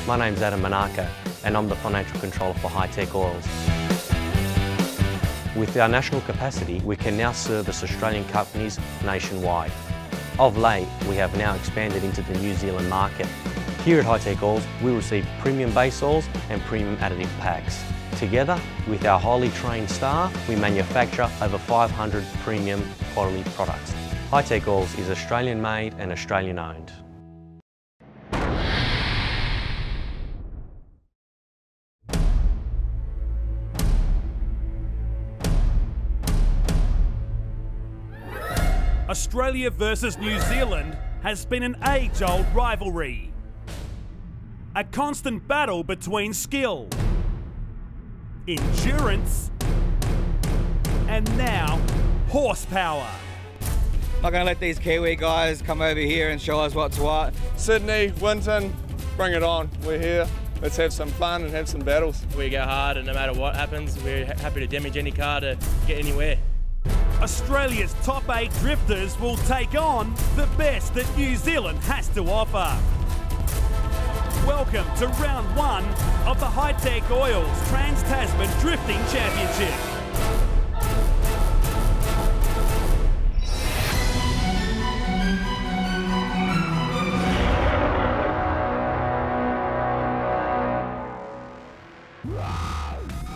My name's Adam Monaco and I'm the Financial Controller for hi-tec Oils. With our national capacity, we can now service Australian companies nationwide. Of late, we have now expanded into the New Zealand market. Here at hi-tec Oils, we receive premium base oils and premium additive packs. Together, with our highly trained staff, we manufacture over 500 premium quality products. hi-tec Oils is Australian made and Australian owned. Australia versus New Zealand has been an age-old rivalry. A constant battle between skill, endurance, and now horsepower. Not going to let these Kiwi guys come over here and show us what's what. Sydney, Winton, bring it on. We're here. Let's have some fun and have some battles. We go hard, and no matter what happens, we're happy to damage any car to get anywhere. Australia's top 8 drifters will take on the best that New Zealand has to offer. Welcome to round 1 of the hi-tec Oils Trans Tasman Drifting Championship.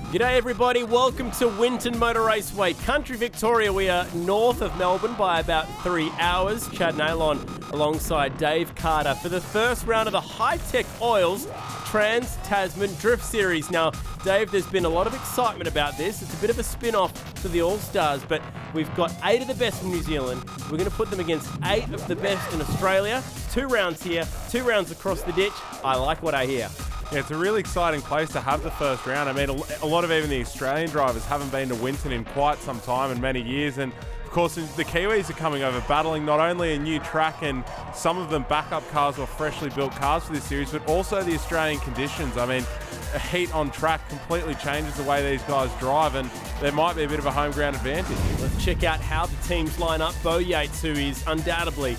G'day everybody, welcome to Winton Motor Raceway, Country Victoria. We are north of Melbourne by about 3 hours. Chad Nailon alongside Dave Carter for the first round of the hi-tec Oils Trans Tasman Drift Series. Now, Dave, there's been a lot of excitement about this. It's a bit of a spin-off to the All-Stars, but we've got 8 of the best from New Zealand. We're going to put them against 8 of the best in Australia. 2 rounds here, 2 rounds across the ditch. I like what I hear. Yeah, it's a really exciting place to have the first round. I mean, a lot of even the Australian drivers haven't been to Winton in quite some time and many years. And of course, the Kiwis are coming over, battling not only a new track and some of them backup cars or freshly built cars for this series, but also the Australian conditions. I mean, a heat on track completely changes the way these guys drive, and there might be a bit of a home ground advantage. Let's check out how the teams line up. Bo Yates, who is undoubtedly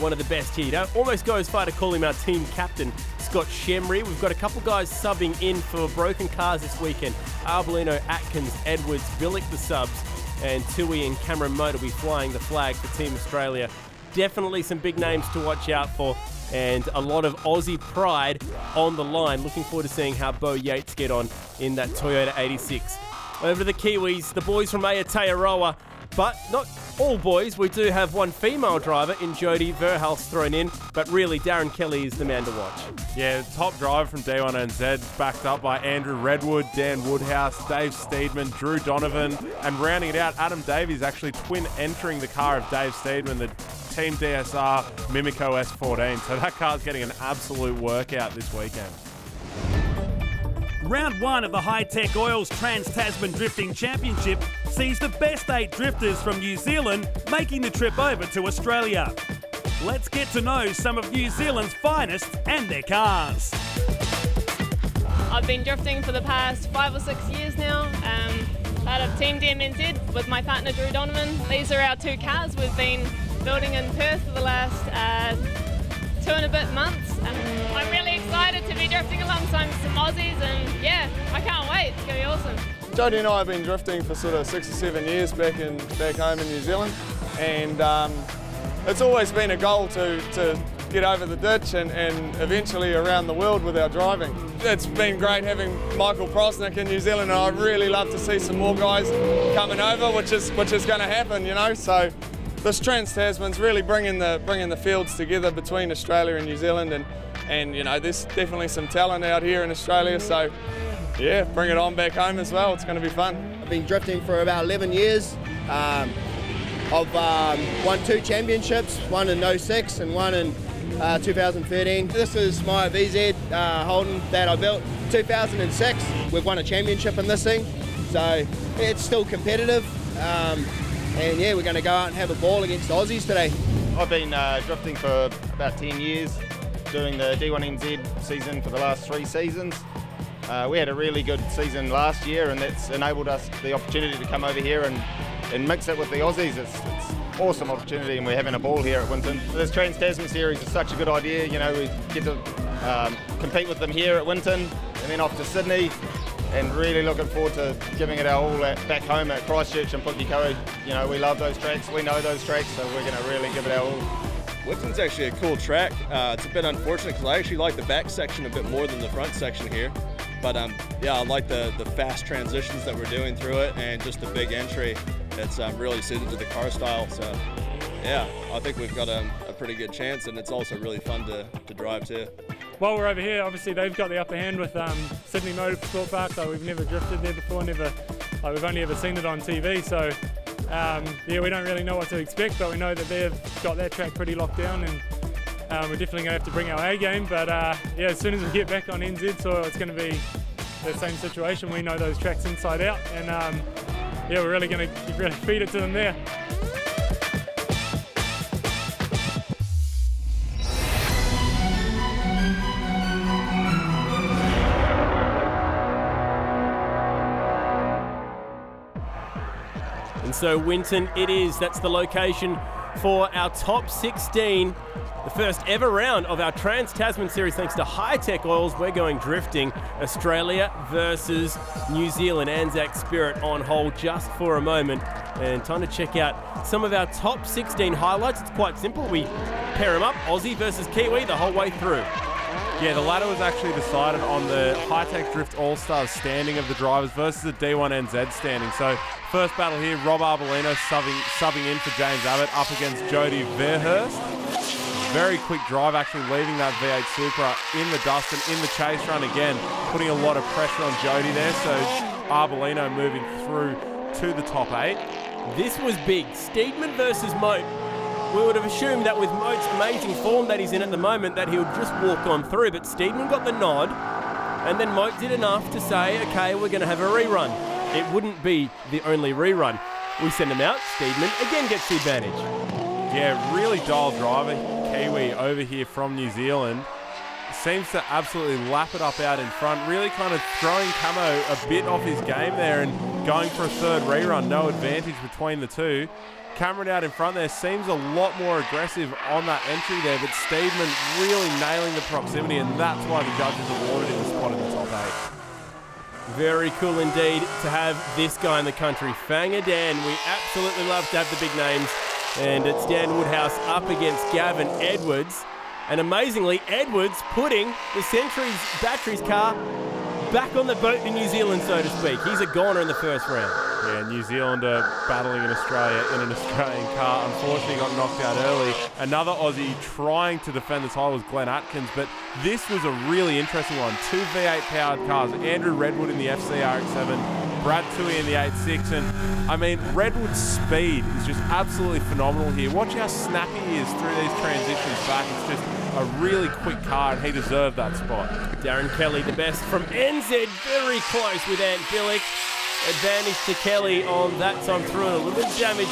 one of the best here. Don't almost go as far to call him our team captain. Scott Shemry. We've got a couple guys subbing in for broken cars this weekend. Arbolino, Atkins, Edwards, Billick the subs, and Tui and Cameron Motor will be flying the flag for Team Australia. Definitely some big names to watch out for, and a lot of Aussie pride on the line. Looking forward to seeing how Bo Yates get on in that Toyota 86. Over to the Kiwis, the boys from Aotearoa, but not all boys. We do have one female driver in Jodie Verhulst thrown in, but really Darren Kelly is the man to watch. Yeah, top driver from D1NZ, backed up by Andrew Redwood, Dan Woodhouse, Dave Steedman, Drew Donovan, and rounding it out, Adam Davies, actually twin entering the car of Dave Steedman, the Team DSR Mimico S14. So that car's getting an absolute workout this weekend. Round 1 of the hi-tec Oils Trans Tasman Drifting Championship sees the best 8 drifters from New Zealand making the trip over to Australia. Let's get to know some of New Zealand's finest and their cars. I've been drifting for the past 5 or 6 years now, part of Team DMNZ with my partner Drew Donovan. These are our 2 cars we've been building in Perth for the last 2 and a bit months. I'm really excited to be drifting alongside some Aussies, and yeah, I can't wait. It's going to be awesome. Jodie and I have been drifting for sort of 6 or 7 years back home in New Zealand, and it's always been a goal to get over the ditch and eventually around the world with our driving. It's been great having Michael Prosnick in New Zealand, and I'd really love to see some more guys coming over, which is going to happen, you know. So this Trans Tasman's really bringing the fields together between Australia and New Zealand, and you know, there's definitely some talent out here in Australia, so yeah, bring it on back home as well. It's going to be fun. I've been drifting for about 11 years. I've won 2 championships, one in 06 and one in 2013. This is my VZ Holden that I built 2006. We've won a championship in this thing, so it's still competitive. And yeah, we're going to go out and have a ball against the Aussies today. I've been drifting for about 10 years, doing the D1NZ season for the last 3 seasons. We had a really good season last year, and that's enabled us the opportunity to come over here and mix it with the Aussies. It's an awesome opportunity, and we're having a ball here at Winton. This Trans Tasman series is such a good idea. You know, we get to compete with them here at Winton and then off to Sydney, and really looking forward to giving it our all back home at Christchurch and Pukekohe. You know, we love those tracks, we know those tracks, so we're going to really give it our all. Winton's actually a cool track. It's a bit unfortunate because I actually like the back section a bit more than the front section here. But yeah, I like the fast transitions that we're doing through it, and just the big entry that's really suited to the car style. So yeah, I think we've got a pretty good chance, and it's also really fun to drive too. While we're over here, obviously they've got the upper hand with Sydney Motorsport Park. So we've never drifted there before, we've only ever seen it on TV. So yeah, we don't really know what to expect, but we know that they've got that track pretty locked down, and we're definitely going to have to bring our A game. But yeah, as soon as we get back on NZ soil, it's going to be the same situation. We know those tracks inside out, and yeah, we're really going to really feed it to them there. And so Winton it is. That's the location for our top 16. The first ever round of our Trans Tasman series, thanks to hi-tec oils. We're going drifting. Australia versus New Zealand. Anzac Spirit on hold just for a moment. And time to check out some of our top 16 highlights. It's quite simple. We pair them up, Aussie versus Kiwi, the whole way through. Yeah, the ladder was actually decided on the hi-tec drift all-stars standing of the drivers versus the D1NZ standing. So first battle here, Rob Arbolino subbing in for James Abbott up against Jody Verhurst. Very quick drive, actually leaving that V8 Supra in the dust and in the chase run again, putting a lot of pressure on Jody there. So Arbolino moving through to the top 8. This was big. Steedman versus Moat. We would have assumed that with Moat's amazing form that he's in at the moment that he would just walk on through, but Steedman got the nod, and then Moat did enough to say, okay, we're going to have a rerun. It wouldn't be the only rerun. We send him out, Steedman again gets the advantage. Yeah, really dialed driver, Kiwi over here from New Zealand. Seems to absolutely lap it up out in front, really kind of throwing Camo a bit off his game there and going for a third rerun. No advantage between the two. Cameron out in front there seems a lot more aggressive on that entry there, but Steedman really nailing the proximity, and that's why the judges awarded him a spot in the top 8. Very cool indeed to have this guy in the country. Fanger Dan, we absolutely love to have the big names, and it's Dan Woodhouse up against Gavin Edwards, and amazingly Edwards putting the Century's Batteries car back on the boat in New Zealand, so to speak. He's a goner in the first round. Yeah, New Zealander battling in Australia in an Australian car. Unfortunately got knocked out early. Another Aussie trying to defend the title was Glenn Atkins, but this was a really interesting one. Two V8 powered cars. Andrew Redwood in the FC RX-7, Brad Toohey in the 8.6, and I mean, Redwood's speed is just absolutely phenomenal here. Watch how snappy he is through these transitions back. It's just a really quick car, and he deserved that spot. Darren Kelly, the best from NZ, very close with Ant Billick. Advantage to Kelly on that time through, and a little bit of damage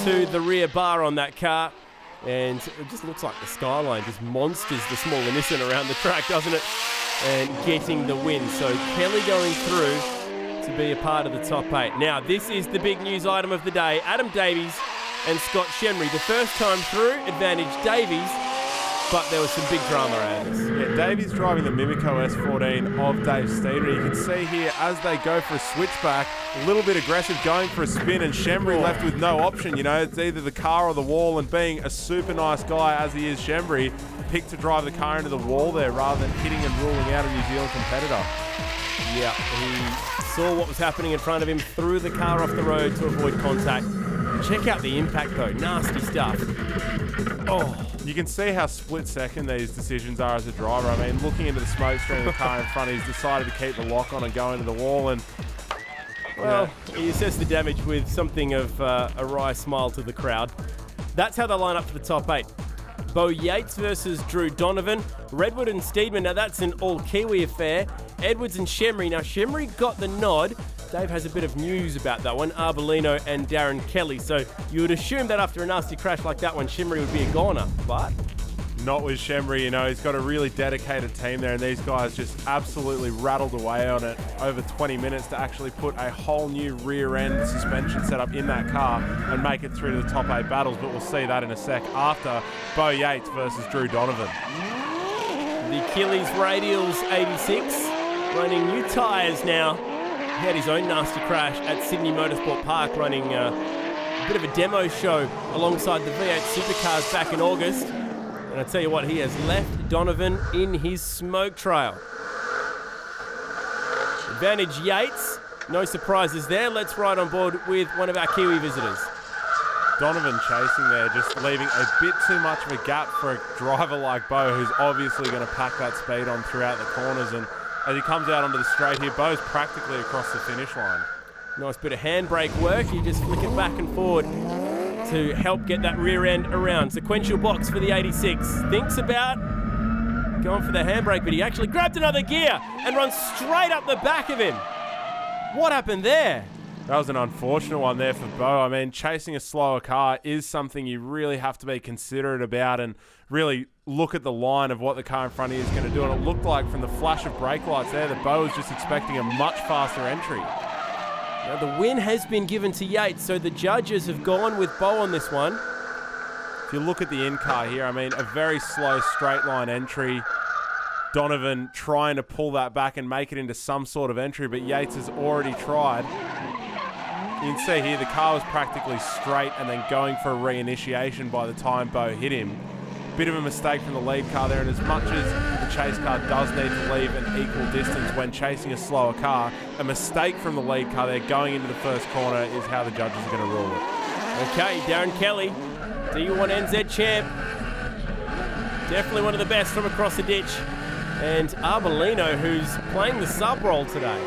to the rear bar on that car. And it just looks like the Skyline just monsters the smaller Nissan around the track, doesn't it? And getting the win. So Kelly going through to be a part of the top 8. Now, this is the big news item of the day. Adam Davies and Scott Shemry. The first time through, advantage Davies, but there was some big drama around this. Yeah, Davies driving the Mimico S14 of Dave Steiner. You can see here as they go for a switchback, a little bit aggressive going for a spin, and Shemry left with no option. You know, it's either the car or the wall, and being a super nice guy as he is, Shemry picked to drive the car into the wall there rather than hitting and ruling out a New Zealand competitor. Yeah, he saw what was happening in front of him, threw the car off the road to avoid contact. Check out the impact though, nasty stuff. Oh. You can see how split second these decisions are as a driver. I mean, looking into the smoke screen of the car in front, he's decided to keep the lock on and go into the wall, and well, he assessed the damage with something of a wry smile to the crowd. That's how they line up for the top 8. Bo Yates versus Drew Donovan. Redwood and Steedman, now that's an all-Kiwi affair. Edwards and Shemry. Now, Shemry got the nod. Dave has a bit of news about that one. Arbolino and Darren Kelly. So you would assume that after a nasty crash like that one, Shemry would be a goner, but not with Shemry. You know, he's got a really dedicated team there, and these guys just absolutely rattled away on it over 20 minutes to actually put a whole new rear end suspension setup in that car and make it through to the top 8 battles. But we'll see that in a sec after Bo Yates versus Drew Donovan. The Achilles Radials 86, running new tyres now. He had his own nasty crash at Sydney Motorsport Park, running a bit of a demo show alongside the V8 Supercars back in August. And I tell you what, he has left Donovan in his smoke trail. Advantage Yates, no surprises there. Let's ride on board with one of our Kiwi visitors. Donovan chasing there, just leaving a bit too much of a gap for a driver like Bo, who's obviously going to pack that speed on throughout the corners. And as he comes out onto the straight here, Bo's practically across the finish line. Nice bit of handbrake work. You just flick it back and forward to help get that rear end around. Sequential box for the 86. Thinks about going for the handbrake, but he actually grabbed another gear and runs straight up the back of him. What happened there? That was an unfortunate one there for Bo. I mean, chasing a slower car is something you really have to be considerate about and really look at the line of what the car in front of you is going to do. And it looked like from the flash of brake lights there that Bo was just expecting a much faster entry. Now the win has been given to Yates, so the judges have gone with Bo on this one. If you look at the in-car here, I mean, a very slow straight line entry. Donovan trying to pull that back and make it into some sort of entry, but Yates has already tried. You can see here the car was practically straight and then going for a reinitiation by the time Bo hit him. Bit of a mistake from the lead car there, and as much as the chase car does need to leave an equal distance when chasing a slower car, a mistake from the lead car there going into the first corner is how the judges are going to rule it. Okay, Darren Kelly, D1 NZ champ. Definitely one of the best from across the ditch. And Arbolino, who's playing the sub role today.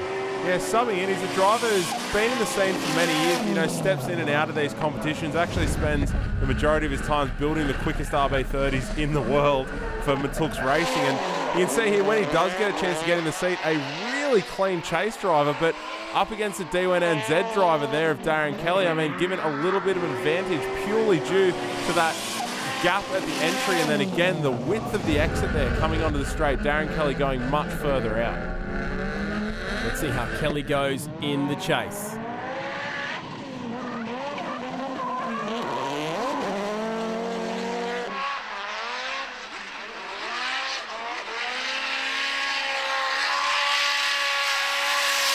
Yeah, subbing in. He's a driver who's been in the scene for many years, you know, steps in and out of these competitions, actually spends the majority of his time building the quickest RB30s in the world for Matooks Racing. And you can see here when he does get a chance to get in the seat, a really clean chase driver, but up against the D1 NZ driver there of Darren Kelly, I mean, given a little bit of an advantage purely due to that gap at the entry, and then again the width of the exit there coming onto the straight. Darren Kelly going much further out. Let's see how Kelly goes in the chase.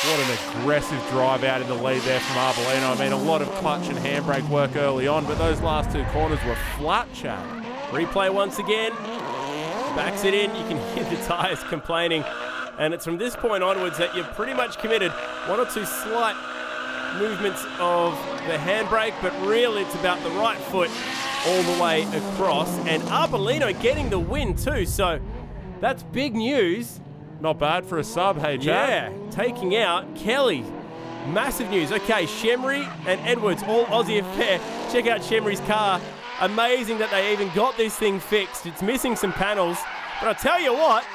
What an aggressive drive out in the lead there from Arbolino. I mean, a lot of clutch and handbrake work early on, but those last two corners were flat, Chad. Replay once again. Backs it in. You can hear the tyres complaining. And it's from this point onwards that you're pretty much committed. One or two slight movements of the handbrake, but really it's about the right foot all the way across. And Arbolino getting the win too, so that's big news. Not bad for a sub, hey, Chad? Yeah, taking out Kelly. Massive news. Okay, Shemry and Edwards, all Aussie affair. Check out Shemry's car. Amazing that they even got this thing fixed. It's missing some panels, but I tell you what,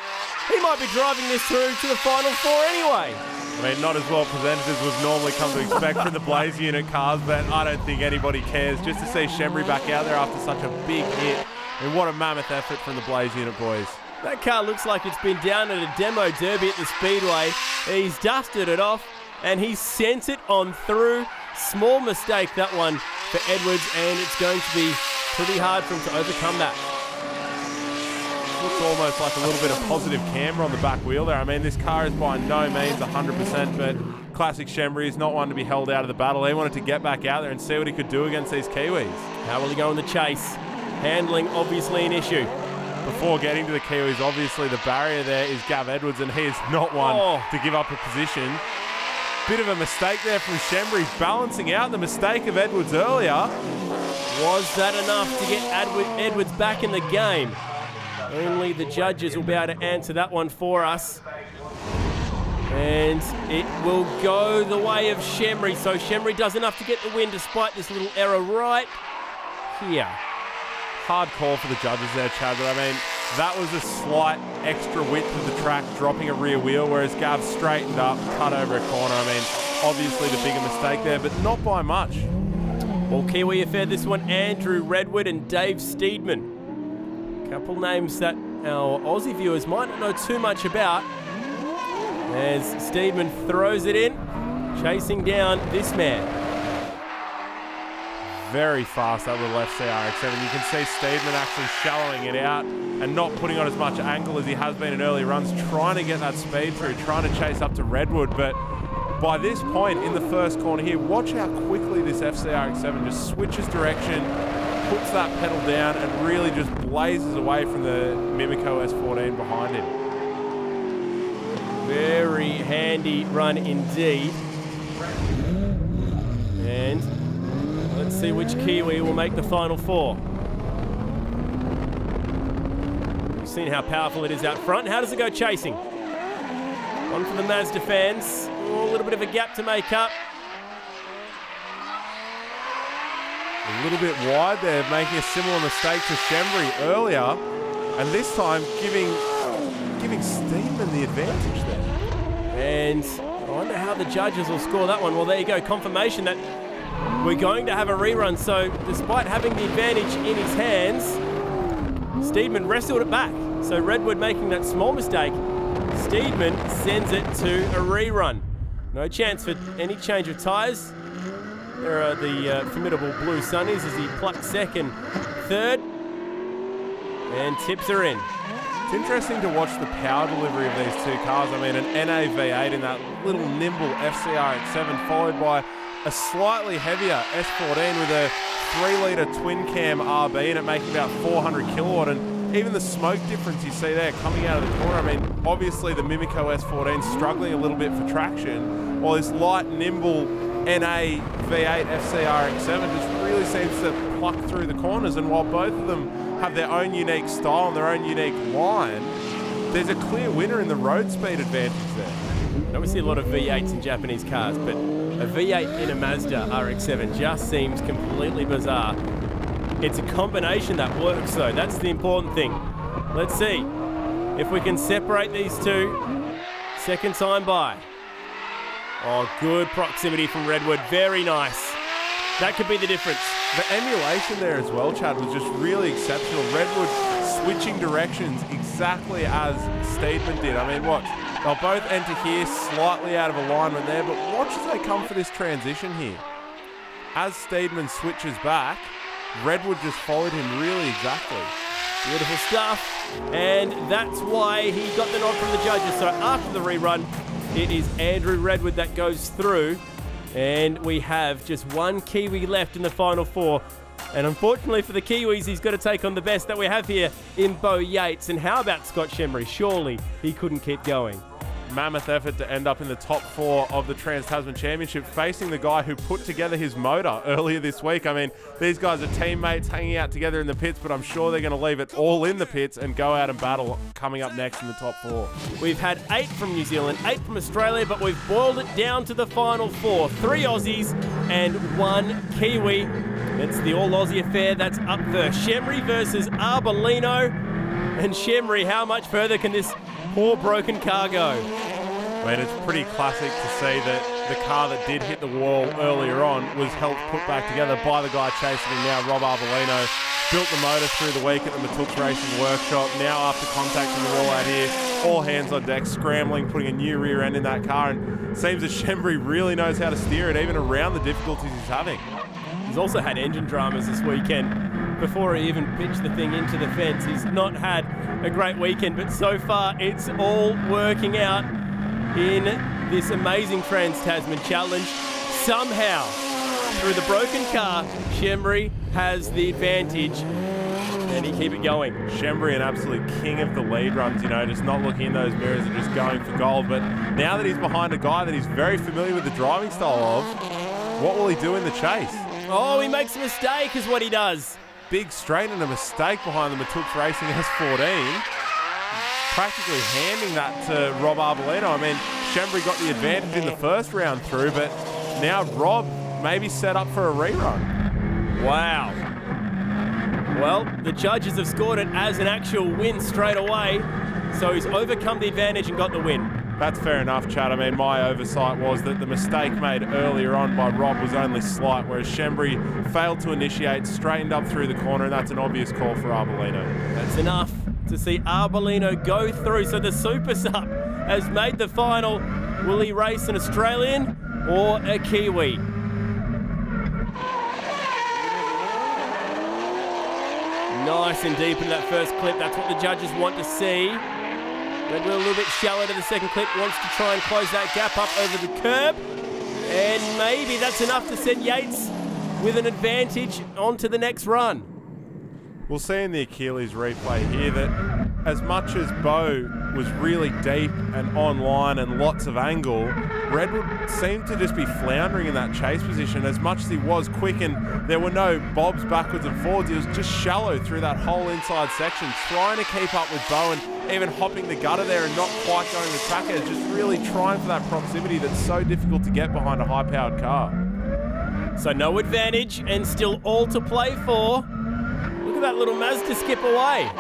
he might be driving this through to the Final Four anyway. I mean, not as well presented as we've normally come to expect from the Blaze unit cars, but I don't think anybody cares. Just to see Shemry back out there after such a big hit. And what a mammoth effort from the Blaze unit boys. That car looks like it's been down at a demo derby at the Speedway. He's dusted it off and he sent it on through. Small mistake, that one for Edwards, and it's going to be pretty hard for him to overcome that. Looks almost like a little bit of positive camber on the back wheel there. I mean, this car is by no means 100%, but classic Shemry is not one to be held out of the battle. He wanted to get back out there and see what he could do against these Kiwis. How will he go in the chase? Handling obviously an issue. Before getting to the Kiwis, obviously the barrier there is Gav Edwards, and he is not one to give up a position. Bit of a mistake there from Shemry, balancing out the mistake of Edwards earlier. Was that enough to get Edwards back in the game? Only the judges will be able to answer that one for us. And it will go the way of Shemry. So Shemry does enough to get the win despite this little error right here. Hard call for the judges there, Chad, but I mean, that was a slight extra width of the track, dropping a rear wheel, whereas Gav straightened up, cut over a corner. I mean, obviously the bigger mistake there, but not by much. All Kiwi affair this one, Andrew Redwood and Dave Steedman. Couple names that our Aussie viewers might not know too much about, as Steedman throws it in, chasing down this man. very fast, that little FCRX7. You can see Steedman actually shallowing it out and not putting on as much angle as he has been in early runs, trying to get that speed through, trying to chase up to Redwood. But by this point in the first corner here, watch how quickly this FCRX7 just switches direction, puts that pedal down, and really just blazes away from the Mimico S14 behind him. Very handy run indeed. And let's see which Kiwi will make the final four. You've seen how powerful it is out front. How does it go chasing? One for the Mazda fans. Oh, a little bit of a gap to make up. A little bit wide there, making a similar mistake to Shembry earlier. And this time giving Steedman the advantage there. And I wonder how the judges will score that one. Well, there you go, confirmation that we're going to have a rerun. So despite having the advantage in his hands, Steedman wrestled it back. So Redwood making that small mistake, Steedman sends it to a rerun. No chance for any change of tyres. There are the formidable Blue Sunnies as he plucks second, third, and tips her in. It's interesting to watch the power delivery of these two cars. I mean, an NA V8 in that little nimble FCRX7, followed by a slightly heavier S14 with a 3-litre twin-cam RB in it, making about 400 kilowatt. And even the smoke difference you see there coming out of the corner, I mean, obviously the Mimico S14 struggling a little bit for traction, while this light, nimble NA V8 FCRX7 just really seems to pluck through the corners. And while both of them have their own unique style and their own unique line, there's a clear winner in the road speed advantage there. Now we see a lot of V8s in Japanese cars, but a V8 in a Mazda RX-7 just seems completely bizarre. It's a combination that works though, that's the important thing. Let's see if we can separate these two. Second time by. Oh, good proximity from Redwood, very nice. That could be the difference. The emulation there as well, Chad, was just really exceptional. Redwood switching directions exactly as Steedman did. I mean, watch. They'll both enter here slightly out of alignment there, but watch as they come for this transition here. As Steedman switches back, Redwood just followed him really exactly. Beautiful stuff. And that's why he got the nod from the judges. So after the rerun, it is Andrew Redwood that goes through. And we have just one Kiwi left in the final four. And unfortunately for the Kiwis, he's got to take on the best that we have here in Bo Yates. And how about Scott Shembry? Surely he couldn't keep going. Mammoth effort to end up in the top four of the Trans Tasman Championship, facing the guy who put together his motor earlier this week. I mean, these guys are teammates hanging out together in the pits, but I'm sure they're going to leave it all in the pits and go out and battle coming up next in the top four. We've had 8 from New Zealand, 8 from Australia, but we've boiled it down to the final 4. 3 Aussies and 1 Kiwi. It's the all-Aussie affair that's up first. Shembry versus Arbolino. And Shembry, how much further can this poor broken car go? I mean, it's pretty classic to see that the car that did hit the wall earlier on was helped put back together by the guy chasing him now, Rob Arbolino. Built the motor through the week at the Matooks Racing Workshop. Now after contacting the wall out here, all hands on deck, scrambling, putting a new rear end in that car. And it seems that Shembry really knows how to steer it, even around the difficulties he's having. He's also had engine dramas this weekend before he even pitched the thing into the fence. He's not had a great weekend, but so far it's all working out in this amazing Trans Tasman Challenge. Somehow, through the broken car, Shembry has the advantage. And he keep it going. Shembry, an absolute king of the lead runs, you know, just not looking in those mirrors and just going for gold. But now that he's behind a guy that he's very familiar with the driving style of, what will he do in the chase? Oh, he makes a mistake is what he does. Big straight and a mistake behind the Matooks Racing S14. Practically handing that to Rob Arbolino. I mean, Shembry got the advantage in the first round through, but now Rob maybe set up for a rerun. Wow. Well, the judges have scored it as an actual win straight away, so he's overcome the advantage and got the win. That's fair enough, Chad. I mean, my oversight was that the mistake made earlier on by Rob was only slight, whereas Shembry failed to initiate, straightened up through the corner, and that's an obvious call for Arbolino. That's enough to see Arbolino go through. So the Super Sup has made the final. Will he race an Australian or a Kiwi? Nice and deep in that first clip. That's what the judges want to see. Redwood a little bit shallow to the second clip. Wants to try and close that gap up over the curb. And maybe that's enough to send Yates with an advantage onto the next run. We'll see in the Achilles replay here that as much as Beau was really deep and online and lots of angle, Redwood seemed to just be floundering in that chase position. As much as he was quick and there were no bobs backwards and forwards, he was just shallow through that whole inside section, trying to keep up with Beau and even hopping the gutter there and not quite going the track edge, just really trying for that proximity that's so difficult to get behind a high-powered car. So no advantage and still all to play for. Look at that little Mazda skip away.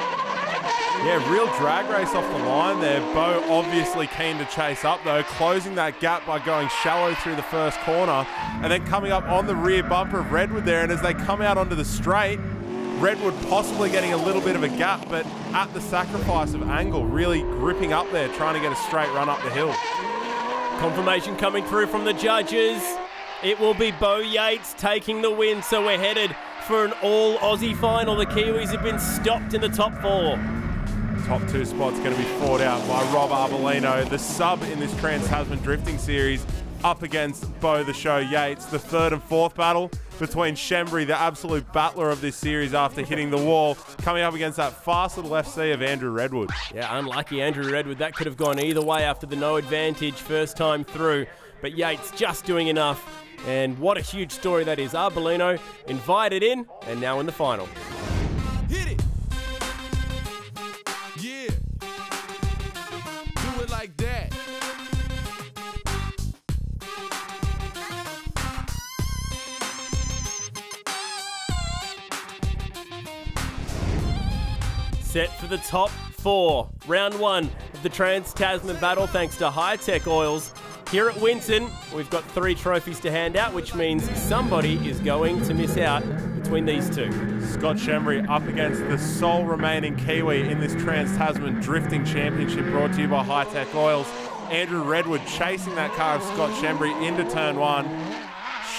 Yeah, real drag race off the line there. Beau obviously keen to chase up though, closing that gap by going shallow through the first corner and then coming up on the rear bumper of Redwood there, and as they come out onto the straight, Redwood possibly getting a little bit of a gap, but at the sacrifice of angle, really gripping up there, trying to get a straight run up the hill. Confirmation coming through from the judges. It will be Beau Yates taking the win, so we're headed for an all-Aussie final. The Kiwis have been stopped in the top 4. Top 2 spots going to be fought out by Rob Arbolino, the sub in this Trans Tasman Drifting Series, up against Beau the Show Yates. The 3rd and 4th battle between Shembry, the absolute battler of this series after hitting the wall, coming up against that fast little FC of Andrew Redwood. Yeah, unlucky Andrew Redwood. That could have gone either way after the no advantage first time through, but Yates just doing enough. And what a huge story that is. Arbolino invited in and now in the final. Hit it. Yeah. Do it like that. Set for the top 4. Round 1 of the Trans Tasman battle thanks to hi-tec oils. Here at Winton, we've got 3 trophies to hand out, which means somebody is going to miss out between these two. Scott Shembry up against the sole remaining Kiwi in this Trans Tasman Drifting Championship, brought to you by hi-tec oils. Andrew Redwood chasing that car of Scott Shembry into turn 1.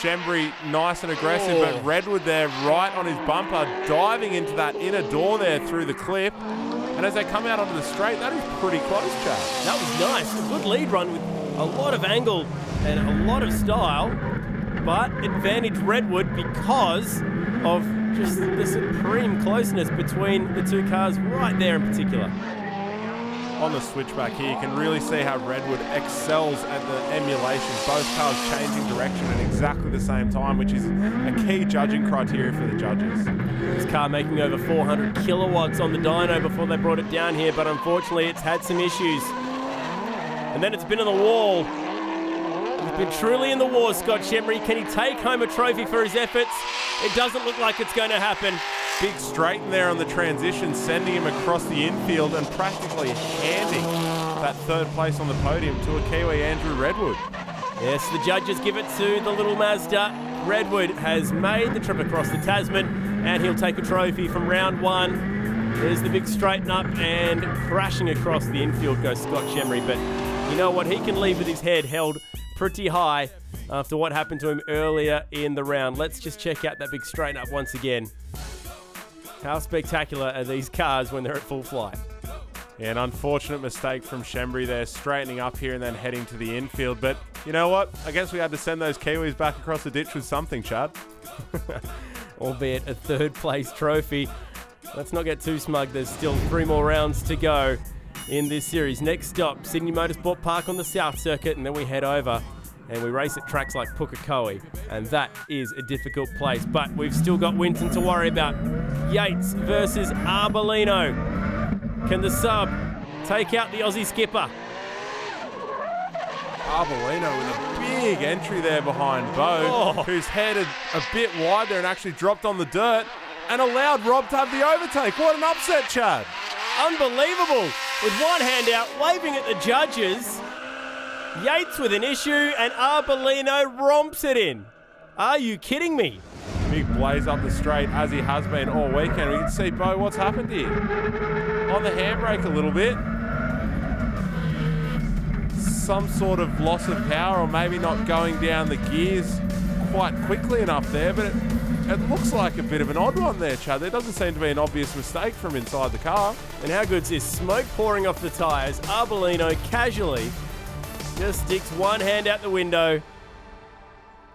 Shembry nice and aggressive, but Redwood there right on his bumper, diving into that inner door there through the clip. And as they come out onto the straight, that is pretty close, Chad. That was nice. A good lead run with a lot of angle and a lot of style, but advantage Redwood because of just the supreme closeness between the two cars right there in particular. On the switchback here, you can really see how Redwood excels at the emulation. Both cars changing direction at exactly the same time, which is a key judging criteria for the judges. This car making over 400 kilowatts on the dyno before they brought it down here, but unfortunately it's had some issues. And then it's been on the wall. It's been truly in the war, Scott Shembry. Can he take home a trophy for his efforts? It doesn't look like it's going to happen. Big straight in there on the transition, sending him across the infield and practically handing that 3rd place on the podium to a Kiwi, Andrew Redwood. Yes, the judges give it to the little Mazda. Redwood has made the trip across the Tasman and he'll take a trophy from round 1. There's the big straighten up and crashing across the infield goes Scott Shembry. But you know what? He can leave with his head held pretty high after what happened to him earlier in the round. Let's just check out that big straighten up once again. How spectacular are these cars when they're at full flight? Yeah, an unfortunate mistake from Shembry there, straightening up here and then heading to the infield. But you know what? I guess we had to send those Kiwis back across the ditch with something, Chad. Albeit a 3rd place trophy. Let's not get too smug. There's still 3 more rounds to go in this series. Next stop, Sydney Motorsport Park on the South Circuit, and then we head over and we race at tracks like Pukekohe, and that is a difficult place. But we've still got Winton to worry about. Yates versus Arbolino. Can the sub take out the Aussie skipper? Arbolino with a big entry there behind Beau, who's headed a bit wide there and actually dropped on the dirt and allowed Rob to have the overtake. What an upset, Chad. Unbelievable. With one hand out, waving at the judges. Yates with an issue and Arbolino romps it in. Are you kidding me? Big blaze up the straight as he has been all weekend. We can see, Beau, what's happened here? On the handbrake a little bit. Some sort of loss of power, or maybe not going down the gears quite quickly enough there, but it looks like a bit of an odd one there, Chad. There doesn't seem to be an obvious mistake from inside the car. And how good's this? Smoke pouring off the tyres. Arbolino casually just sticks one hand out the window,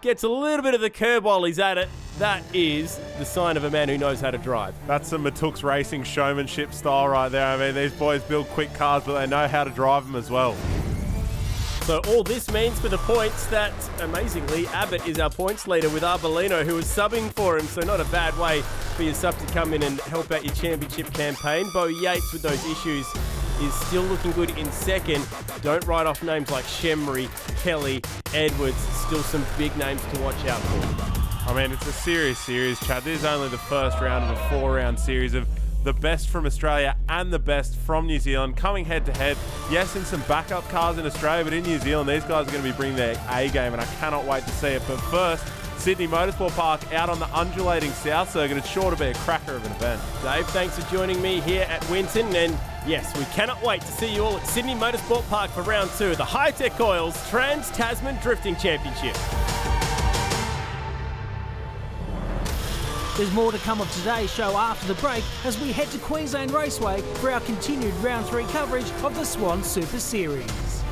gets a little bit of the curb while he's at it. That is the sign of a man who knows how to drive. That's some Matooks racing showmanship style right there. I mean, these boys build quick cars, but they know how to drive them as well. So all this means for the points that, amazingly, Abbott is our points leader with Arbolino, who is subbing for him. So not a bad way for your sub to come in and help out your championship campaign. Bo Yates, with those issues, is still looking good in second. Don't write off names like Shemry, Kelly, Edwards. Still some big names to watch out for. I mean, it's a serious series, Chad. This is only the first round of a 4-round series of the best from Australia and the best from New Zealand coming head to head. Yes, in some backup cars in Australia, but in New Zealand, these guys are going to be bringing their A game, and I cannot wait to see it. But first, Sydney Motorsport Park out on the undulating South Circuit. It's sure to be a cracker of an event. Dave, thanks for joining me here at Winton. And yes, we cannot wait to see you all at Sydney Motorsport Park for round 2 of the Hi-Tec Oils Trans Tasman Drifting Championship. There's more to come of today's show after the break as we head to Queensland Raceway for our continued round 3 coverage of the Swan Super Series.